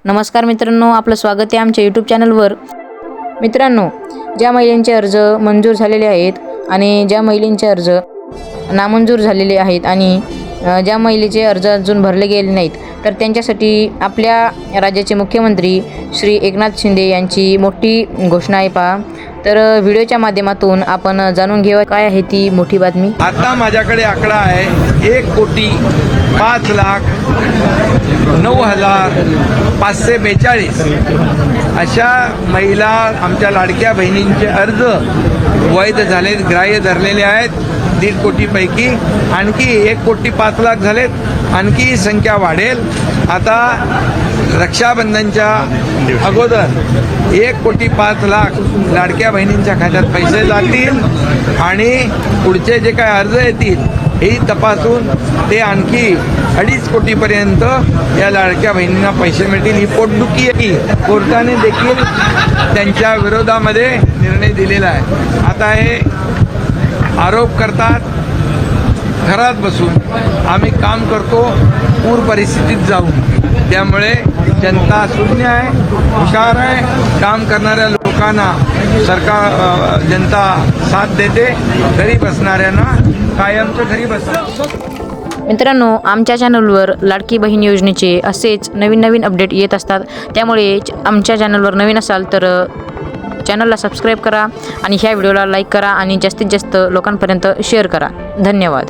नमस्कार मित्रांनो, आपलं स्वागत आहे आमच्या यूट्यूब चॅनलवर। मित्रांनो, ज्या महिलांचे अर्ज मंजूर झालेले आहेत आणि ज्या महिलांचे अर्ज नामंजूर झालेले आहेत आणि ज्या महिलेचे अर्ज अजून भरले गेले नाहीत, तर त्यांच्यासाठी आपल्या राज्याचे मुख्यमंत्री श्री एकनाथ शिंदे यांची मोठी घोषणा आहे पहा। तर व्हिडिओच्या माध्यमातून आपण जाणून घेऊया काय आहे ती मोठी बातमी। आता माझ्याकडे आकडा आहे 1,05,09,542 अशा महिला आमच्या लाडक्या बहिणींचे अर्ज वैध झालेत, ग्राह्य धरलेले आहेत। 1.5 कोटीपैकी आणखी 1,05,00,000 झालेत, आणखी ही संख्या वाढेल। आता रक्षाबंधनच्या अगोदर 1,05,00,000 लाडक्या बहिणींच्या खात्यात पैसे जातील आणि पुढचे जे काय अर्ज येतील हे तपासून ते आणखी 2.5 कोटीपर्यंत या लाडक्या बहिणींना पैसे मिळतील। ही पोटदुखी आहे, कोर्टाने देखील त्यांच्या विरोधामध्ये निर्णय दिलेला आहे। आता हे आरोप करतात घरात बसून, आम्ही काम करतो पूर परिस्थितीत जाऊन। त्यामुळे जनता शून्य आहे, हुशार आहे, काम करणाऱ्या लोकांना सरकार जनता साथ देते, घरी बसणाऱ्यांना कायमचं घरी बसतात। मित्रांनो, आमच्या चॅनलवर लाडकी बहीण योजनेचे असेच नवीन अपडेट येत असतात। त्यामुळे आमच्या चॅनलवर नवीन असाल तर चॅनलला सबस्क्राईब करा आणि ह्या व्हिडिओला लाईक करा आणि जास्तीत जास्त लोकांपर्यंत शेअर करा। धन्यवाद।